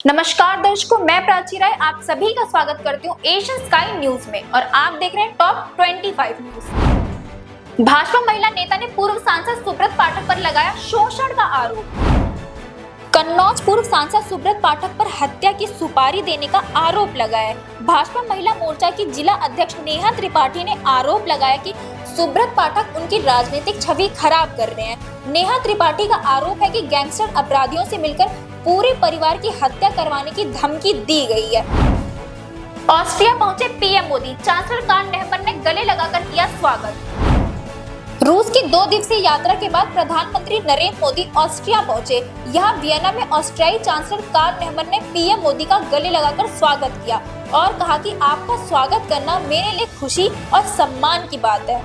नमस्कार दर्शकों, मैं प्राची राय आप सभी का स्वागत करती हूँ एशियन स्काई न्यूज में और आप देख रहे हैं टॉप 25 न्यूज। भाजपा महिला नेता ने पूर्व सांसद सुब्रत पाठक पर लगाया शोषण का आरोप। कन्नौज पूर्व सांसद सुब्रत पाठक पर हत्या की सुपारी देने का आरोप लगाया। भाजपा महिला मोर्चा की जिला अध्यक्ष नेहा त्रिपाठी ने आरोप लगाया कि सुब्रत पाठक उनकी राजनीतिक छवि खराब कर रहे हैं। नेहा त्रिपाठी का आरोप है कि गैंगस्टर अपराधियों से मिलकर पूरे परिवार की हत्या करवाने की धमकी दी गई है। ऑस्ट्रिया पहुंचे पीएम मोदी, चांसलर कार्ल नेहमन ने गले लगाकर किया स्वागत। रूस की 2 दिवसीय यात्रा के बाद प्रधानमंत्री नरेंद्र मोदी ऑस्ट्रिया पहुंचे। यहाँ वियना में ऑस्ट्रियाई चांसलर कार्ल नेहमन ने पीएम मोदी का गले लगाकर स्वागत किया और कहा कि आपका स्वागत करना मेरे लिए खुशी और सम्मान की बात है।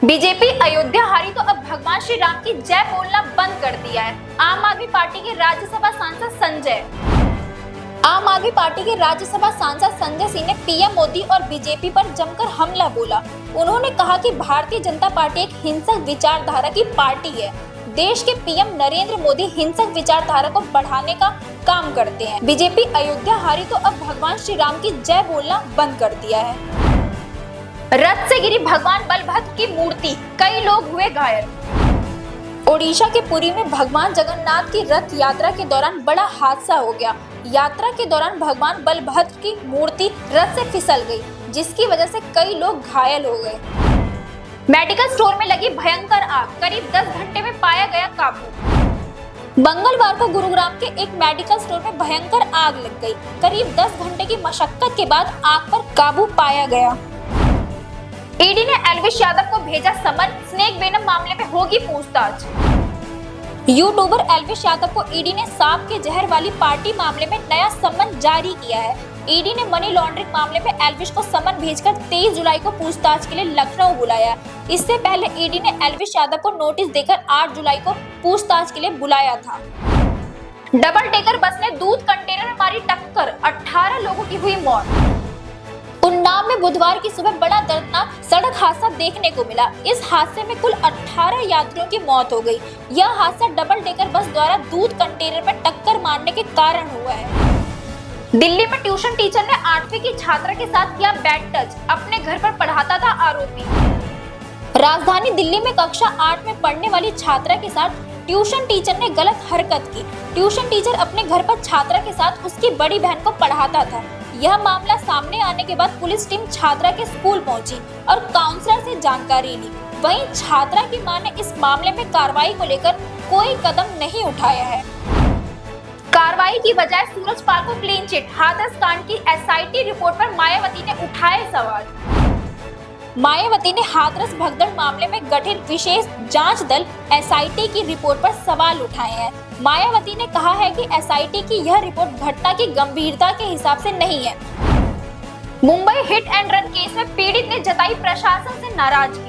बीजेपी अयोध्या हारी तो अब भगवान श्री राम की जय बोलना बंद कर दिया है। आम आदमी पार्टी के राज्यसभा सांसद संजय सिंह ने पीएम मोदी और बीजेपी पर जमकर हमला बोला। उन्होंने कहा कि भारतीय जनता पार्टी एक हिंसक विचारधारा की पार्टी है। देश के पीएम नरेंद्र मोदी हिंसक विचारधारा को बढ़ाने का काम करते हैं। बीजेपी अयोध्या हारी तो अब भगवान श्री राम की जय बोलना बंद कर दिया है। रथ से गिरी भगवान बलभद्र की मूर्ति, कई लोग हुए घायल। ओडिशा के पुरी में भगवान जगन्नाथ की रथ यात्रा के दौरान बड़ा हादसा हो गया। यात्रा के दौरान भगवान बलभद्र की मूर्ति रथ से फिसल गई, जिसकी वजह से कई लोग घायल हो गए। मेडिकल स्टोर में लगी भयंकर आग, करीब 10 घंटे में पाया गया काबू। मंगलवार को गुरुग्राम के एक मेडिकल स्टोर में भयंकर आग लग गई। करीब 10 घंटे की मशक्कत के बाद आग पर काबू पाया गया। ईडी ने एल्विश यादव को भेजा समन, स्नेक वेनम मामले में होगी पूछताछ। यूट्यूबर एल्विश यादव को ईडी ने सांप के जहर वाली पार्टी मामले में नया समन जारी किया है। ईडी ने मनी लॉन्ड्रिंग मामले में एल्विश को समन भेजकर 23 जुलाई को पूछताछ के लिए लखनऊ बुलाया। इससे पहले ईडी ने एल्विश यादव को नोटिस देकर 8 जुलाई को पूछताछ के लिए बुलाया था। डबल डेकर बस ने दूध कंटेनर में मारी टक्कर, 18 लोगों की हुई मौत। उन्नाव में बुधवार की सुबह बड़ा दर्दनाक सड़क हादसा देखने को मिला। इस हादसे में कुल 18 यात्रियों की मौत हो गई। यह हादसा डबल डेकर बस द्वारा दूध कंटेनर में टक्कर मारने के कारण हुआ है। दिल्ली में ट्यूशन टीचर ने 8वीं की छात्रा के साथ किया बैड टच, अपने घर पर पढ़ाता था आरोपी। राजधानी दिल्ली में कक्षा 8 में पढ़ने वाली छात्रा के साथ ट्यूशन टीचर ने गलत हरकत की। ट्यूशन टीचर अपने घर पर छात्रा के साथ उसकी बड़ी बहन को पढ़ाता था। यह मामला सामने आने के बाद पुलिस टीम छात्रा के स्कूल पहुंची और काउंसलर से जानकारी ली। वहीं छात्रा की मां ने इस मामले में कार्रवाई को लेकर कोई कदम नहीं उठाया है। कार्रवाई की बजाय सूरजपाल को क्लीन चिट, हाथरस कांड की एसआईटी रिपोर्ट पर मायावती ने उठाए सवाल। मायावती ने हाथरस भगदड़ मामले में गठित विशेष जांच दल एसआईटी की रिपोर्ट पर सवाल उठाए हैं। मायावती ने कहा है कि एसआईटी की यह रिपोर्ट घटना की गंभीरता के हिसाब से नहीं है। Mumbai hit and run case में पीड़ित ने जताई प्रशासन से नाराजगी।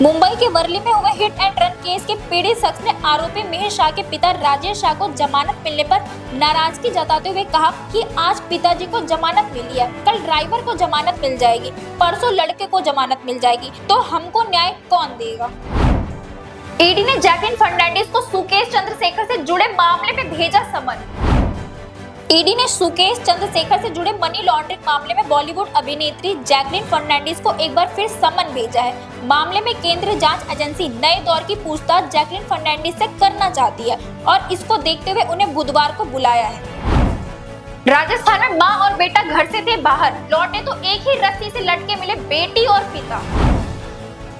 मुंबई के वर्ली में हुए हिट एंड रन केस के पीड़ित शख्स ने आरोपी मिहिर शाह के पिता राजेश शाह को जमानत मिलने पर नाराजगी जताते हुए कहा कि आज पिताजी को जमानत मिली है, कल ड्राइवर को जमानत मिल जाएगी, परसों लड़के को जमानत मिल जाएगी, तो हमको न्याय कौन देगा। ईडी ने जैकलिन फर्नांडिस को सुकेश चंद्रशेखर से जुड़े मामले में भेजा समन। ईडी ने सुकेश चंद्रशेखर से जुड़े मनी लॉन्ड्रिंग मामले में बॉलीवुड अभिनेत्री जैकलिन फर्नांडिस को एक बार फिर समन भेजा है। मामले में केंद्रीय जांच एजेंसी नए दौर की पूछताछ जैकलिन फर्नांडिस से करना चाहती है और इसको देखते हुए उन्हें बुधवार को बुलाया है। राजस्थान में मां और बेटा घर से थे बाहर, लौटे तो एक ही रस्सी से लटके मिले बेटी और पिता।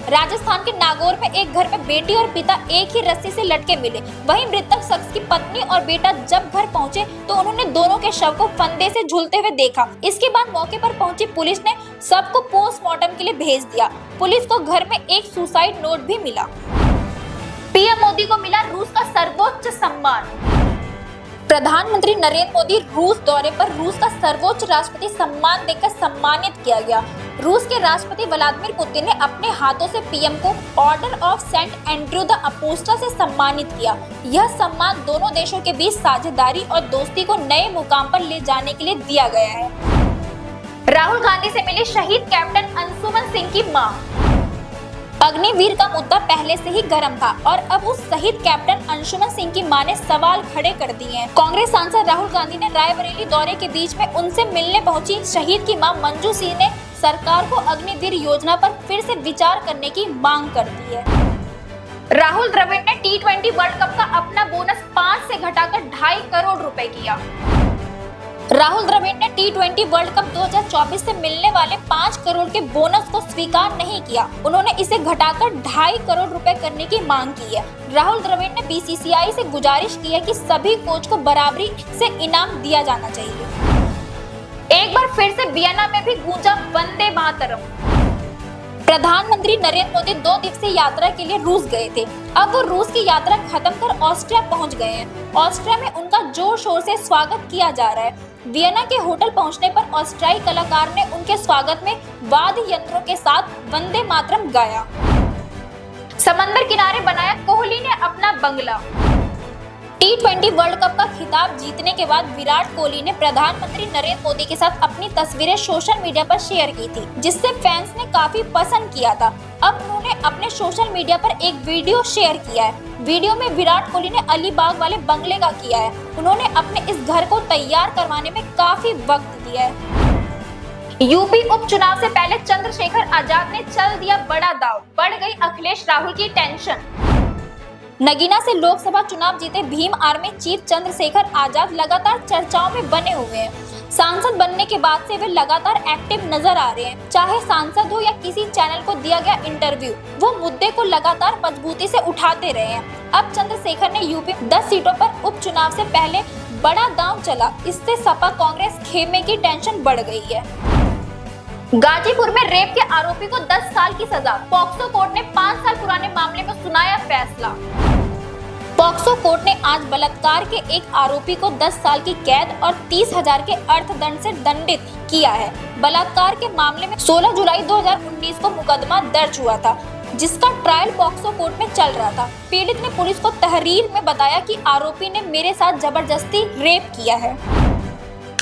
राजस्थान के नागौर में एक घर में बेटी और पिता एक ही रस्सी से लटके मिले। वहीं मृतक शख्स की पत्नी और बेटा जब घर पहुंचे तो उन्होंने दोनों के शव को फंदे से झूलते हुए देखा। इसके बाद मौके पर पहुंची पुलिस ने सबको पोस्टमार्टम के लिए भेज दिया। पुलिस को घर में एक सुसाइड नोट भी मिला। पीएम मोदी को मिला रूस का सर्वोच्च सम्मान। प्रधानमंत्री नरेंद्र मोदी रूस दौरे पर रूस का सर्वोच्च राष्ट्रपति सम्मान देकर सम्मानित किया गया। रूस के राष्ट्रपति व्लादिमीर पुतिन ने अपने हाथों से पीएम को order of Saint Andrew the Apostle से सम्मानित किया। यह सम्मान दोनों देशों के बीच साझेदारी और दोस्ती को नए मुकाम पर ले जाने के लिए दिया गया है। राहुल गांधी से मिली शहीद कैप्टन अंशुमन सिंह की मां। अग्निवीर का मुद्दा पहले से ही गर्म था और अब उस शहीद कैप्टन अंशुमन सिंह की मां ने सवाल खड़े कर दिए हैं। कांग्रेस सांसद राहुल गांधी ने रायबरेली दौरे के बीच में उनसे मिलने पहुंची शहीद की मां मंजू सिंह ने सरकार को अग्निवीर योजना पर फिर से विचार करने की मांग कर दी है। राहुल द्रविड़ ने T20 वर्ल्ड कप का अपना बोनस 5 से घटाकर 2.5 करोड़ रुपए किया। राहुल द्रविड़ ने T20 वर्ल्ड कप 2024 से मिलने वाले 5 करोड़ के बोनस को स्वीकार नहीं किया। उन्होंने इसे घटाकर 2.5 करोड़ रुपए करने की मांग की है। राहुल द्रविड़ ने BCCI से गुजारिश की है कि सभी कोच को बराबरी से इनाम दिया जाना चाहिए। एक बार फिर से वियना में भी गूंजा वंदे मातरम। प्रधानमंत्री नरेंद्र मोदी 2 दिवसीय यात्रा के लिए रूस गए थे। अब वो रूस की यात्रा खत्म कर ऑस्ट्रिया पहुंच गए हैं। ऑस्ट्रिया में उनका जोर शोर से स्वागत किया जा रहा है। वियना के होटल पहुंचने पर ऑस्ट्रियाई कलाकार ने उनके स्वागत में वाद्य यंत्रों के साथ वंदे मातरम गाया। समंदर किनारे बनाया कोहली ने अपना बंगला। T20 वर्ल्ड कप का खिताब जीतने के बाद विराट कोहली ने प्रधानमंत्री नरेंद्र मोदी के साथ अपनी तस्वीरें सोशल मीडिया पर शेयर की थी, जिससे फैंस ने काफी पसंद किया था। अब उन्होंने अपने सोशल मीडिया पर एक वीडियो शेयर किया है। वीडियो में विराट कोहली ने अलीबाग वाले बंगले का किया है। उन्होंने अपने इस घर को तैयार करवाने में काफी वक्त दिया है। यूपी उपचुनाव से पहले चंद्रशेखर आजाद ने चल दिया बड़ा दांव, बढ़ गई अखिलेश राहुल की टेंशन। नगीना से लोकसभा चुनाव जीते भीम आर्मी चीफ चंद्रशेखर आजाद लगातार चर्चाओं में बने हुए हैं। सांसद बनने के बाद से वे लगातार एक्टिव नजर आ रहे हैं। चाहे सांसद हो या किसी चैनल को दिया गया इंटरव्यू, वो मुद्दे को लगातार मजबूती से उठाते रहे हैं। अब चंद्रशेखर ने यूपी 10 सीटों पर उपचुनाव से पहले बड़ा दांव चला। इससे सपा कांग्रेस खेमे की टेंशन बढ़ गई है। गाजीपुर में रेप के आरोपी को 10 साल की सजा। पॉक्सो कोर्ट ने 5 साल पुराने मामले में सुनाया फैसला। पॉक्सो कोर्ट ने आज बलात्कार के एक आरोपी को 10 साल की कैद और 30,000 के अर्थदंड से दंडित किया है। बलात्कार के मामले में 16 जुलाई 2019 को मुकदमा दर्ज हुआ था, जिसका ट्रायल पॉक्सो कोर्ट में चल रहा था। पीड़ित ने पुलिस को तहरीर में बताया कि आरोपी ने मेरे साथ जबरदस्ती रेप किया है।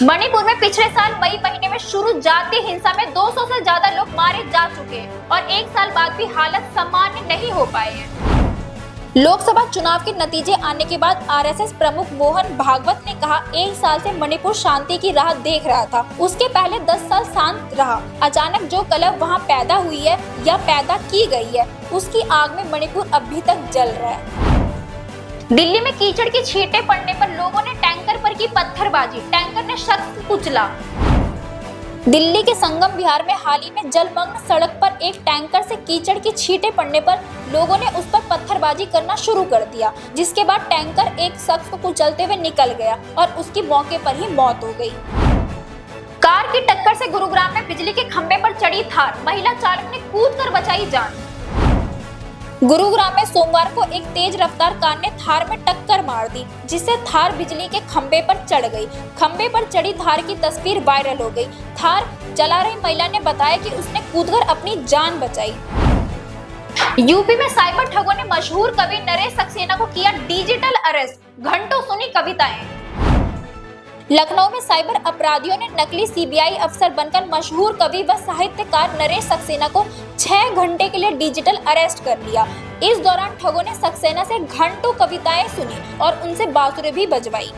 मणिपुर में पिछले साल मई महीने में शुरू जाति हिंसा में 200 से ज्यादा लोग मारे जा चुके हैं और 1 साल बाद भी हालत सामान्य नहीं हो पाए हैं। लोकसभा चुनाव के नतीजे आने के बाद RSS प्रमुख मोहन भागवत ने कहा, 1 साल से मणिपुर शांति की राह देख रहा था। उसके पहले 10 साल शांत रहा। अचानक जो कलह वहां पैदा हुई है या पैदा की गई है, उसकी आग में मणिपुर अभी तक जल रहा है। दिल्ली में कीचड़ की छींटे पड़ने पर लोगों ने टैंकर पर की पत्थरबाजी। टैंकर ने शख्स को कुचला। दिल्ली के संगम विहार में हाल ही में जलमग्न सड़क पर एक टैंकर से कीचड़ की छींटे पड़ने पर लोगों ने उस पर पत्थरबाजी करना शुरू कर दिया, जिसके बाद टैंकर एक शख्स को कुचलते हुए निकल गया और उसकी मौके पर ही मौत हो गई। कार की टक्कर से गुरुग्राम में बिजली के खंभे पर चढ़ी थार। महिला चालक ने कूदकर बचाई जान। गुरुग्राम में सोमवार को एक तेज रफ्तार कार ने थार में टक्कर मार दी, जिससे थार बिजली के खंभे पर चढ़ गई। खंभे पर चढ़ी थार की तस्वीर वायरल हो गई। थार चला रही महिला ने बताया कि उसने कूदकर अपनी जान बचाई। यूपी में साइबर ठगों ने मशहूर कवि नरेश सक्सेना को किया डिजिटल अरेस्ट। घंटों सुनी कविताएं। लखनऊ में साइबर अपराधियों ने नकली CBI अफसर बनकर मशहूर कवि व साहित्यकार नरेश सक्सेना को 6 घंटे के लिए डिजिटल अरेस्ट कर लिया। इस दौरान ठगों ने सक्सेना से घंटों कविताएं सुनी और उनसे बांसुरी भी बजवाई।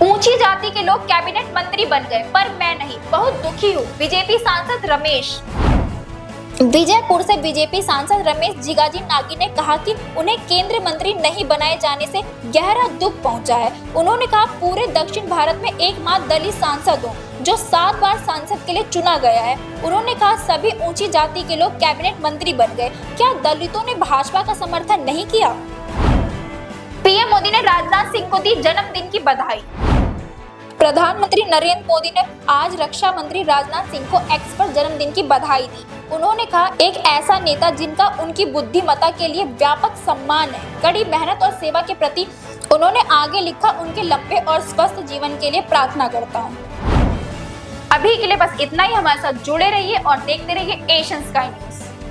ऊंची जाति के लोग कैबिनेट मंत्री बन गए, पर मैं नहीं, बहुत दुखी हूँ। बीजेपी सांसद रमेश। विजयपुर से बीजेपी सांसद रमेश जिगाजी नागी ने कहा कि उन्हें केंद्रीय मंत्री नहीं बनाए जाने से गहरा दुख पहुंचा है। उन्होंने कहा, पूरे दक्षिण भारत में एकमात्र दलित सांसद हूं जो 7 बार सांसद के लिए चुना गया है। उन्होंने कहा, सभी ऊंची जाति के लोग कैबिनेट मंत्री बन गए, क्या दलितों ने भाजपा का समर्थन नहीं किया? पीएम मोदी ने राजनाथ सिंह को दी जन्मदिन की बधाई। प्रधानमंत्री नरेंद्र मोदी ने आज रक्षा मंत्री राजनाथ सिंह को एक्स पर जन्मदिन की बधाई दी। उन्होंने कहा, एक ऐसा नेता जिनका उनकी बुद्धिमत्ता के लिए व्यापक सम्मान है, कड़ी मेहनत और सेवा के प्रति उन्होंने आगे लिखा, उनके लंबे और स्वस्थ जीवन के लिए प्रार्थना करता हूँ। अभी के लिए बस इतना ही। हमारे साथ जुड़े रहिए और देखते रहिए एशियन स्काई न्यूज़।